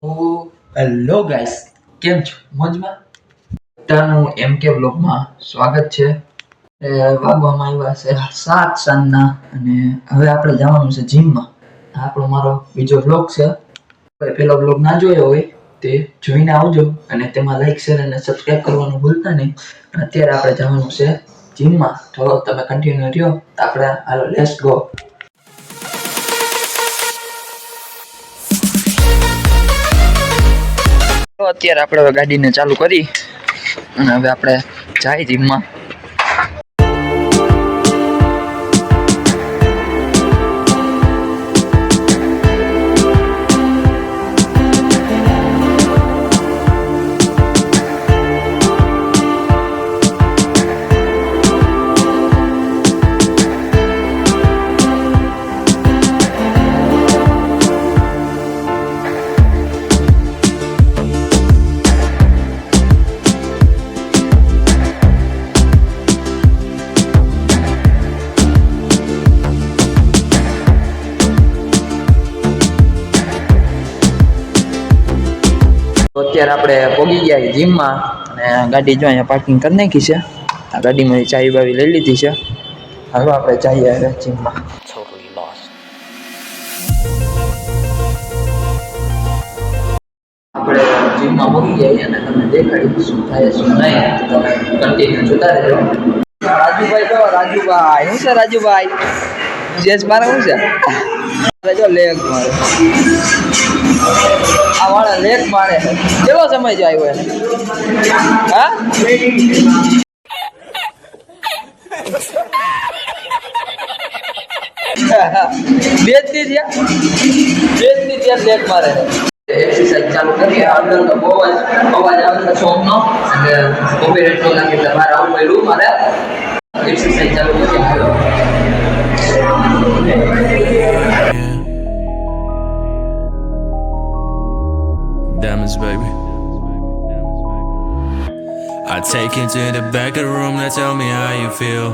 Hello guys, કેમ છો? મોજમાં? બધાનું MK બ્લોગમાં સ્વાગત છે. વાગવામાં આવ્યા છે 7 સાંજના અને હવે આપણે જવાનું છે જીમમાં. આપણો મારો બીજો બ્લોગ છે. પેલો બ્લોગ ના જોયો હોય તે જોઈને આવજો અને તેમાં લાઈક શેર અને સબસ્ક્રાઇબ કરવાનું ભૂલતા નહીં. અત્યારે આપણે જવાનું છે જીમમાં. તો તમે કન્ટિન્યુ રહ્યો. આપણે હાલો લેટ્સ ગો. અત્યારે આપણે હવે ગાડીને ચાલુ કરી અને હવે આપણે જાય જીમમાં. અત્યારે આપણે પહોંચી ગયા જીમમાં અને ગાડી જો અહીંયા પાર્કિંગ કરી નાખી છે. આ ગાડીમાં ચાવી બાવી લઈ લીધી છે. હાલો આપણે જઈએ હવે જીમમાં. આપણે જીમમાં પહોંચી ગયા અને તમને દેખાડી શું થાય શું નહીં તમે કન્ટિન્યુ જોતા રહેજો. રાજુભાઈ તો રાજુભાઈ શું છે રાજુભાઈ? જેસ મારે શું છે? જો લેગ મારે આ વાળા લેગ મારે કેટલો સમય જ આવ્યો એને? હા બે જ ત્યાં લેગ મારે. એક્સરસાઇઝ ચાલુ કરીએ. અંદર તો બહુ જ અવાજ આવે છે સોંગનો અને કોપીરાઇટ નો લાગે એટલે બહાર આવું પડ્યું મારે. એક્સરસાઇઝ ચાલુ કરીએ. Diamonds, baby. I take you to the back of the room to tell me how you feel.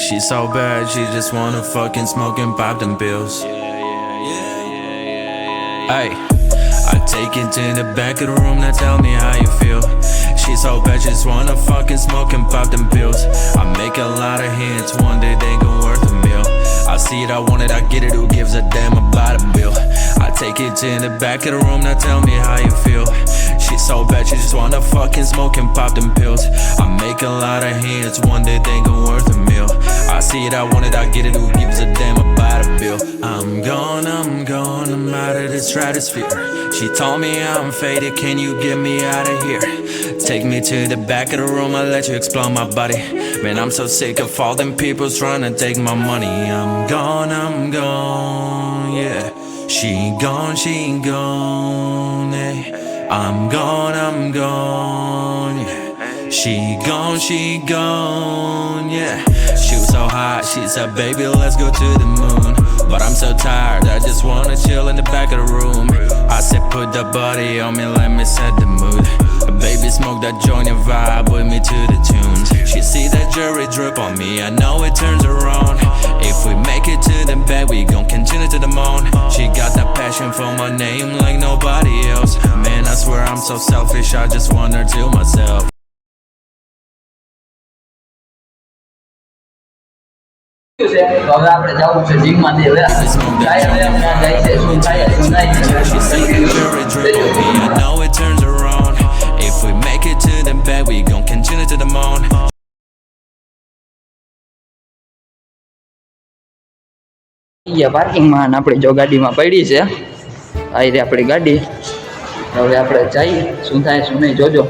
She's so bad, she just wanna fucking smoke and pop them pills. Hey, I take you to the back of the room to tell me how you feel. She's so bad, she just wanna fucking smoke and pop them pills. I make a lot of hits, one day they gon' worth a meal. I see it, I want it, I get it, who gives a damn about a bill? I take it to the back of the room, now tell me how you feel. She's so bad, she just wanna fucking smoke and pop them pills. I make a lot of hits, one day they gon' worth a meal. I see it, I want it, I get it, who gives a damn about a bill? I'm gone, I'm out of the stratosphere. She told me I'm faded, can you get me out of here? Take me to the back of the room, I'll let you explore my body. Man, I'm so sick of all them people trying to take my money. I'm gone, yeah. She gone, yeah. I'm gone, yeah. She gone, yeah. She was so hot, she said, baby, let's go to the moon. But I'm so tired, I just wanna chill in the back of the room. I said, put the body on me, let me set the mood. Baby, smoke that joint and vibe with me to the tunes. She see that jewelry drip on me, I know it turns her on. If we make it to the bed, we gon' continue to the moon. She got that passion for my name like nobody else. Man, I swear I'm so selfish, I just want her to myself. હવે આપણે જવું છે જીમમાં. હવે જાય છે શું થાય શું નહીં. I know it turns her on. If we make it to the bed, we gon' continue to the moon. પાર્કિંગમાં આપણી જો ગાડીમાં પડી છે આ રીતે આપણી ગાડી. હવે આપણે જઈએ શું થાય શું નહીં જોજો.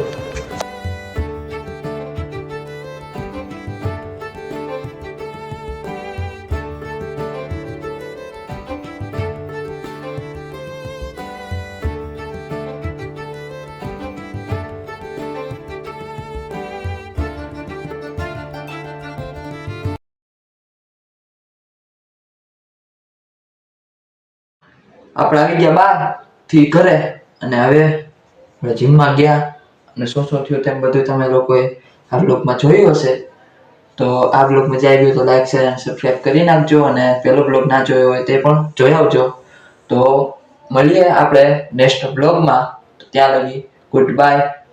આપણે આવી ગયા 12 થી ઘરે અને હવે જીમમાં ગયા અને શું થયું તેમ બધું તમે લોકોએ આ બ્લોગમાં જોયું હશે. તો આ બ્લોગ મજા આવી હોય તો લાઈક શેર અને સબસ્ક્રાઇબ કરી નાખજો અને પેલો બ્લોગ ના જોયો હોય તે પણ જોઈ આવજો. તો મળીએ આપણે નેક્સ્ટ બ્લોગમાં. ત્યાં લગી ગુડ બાય.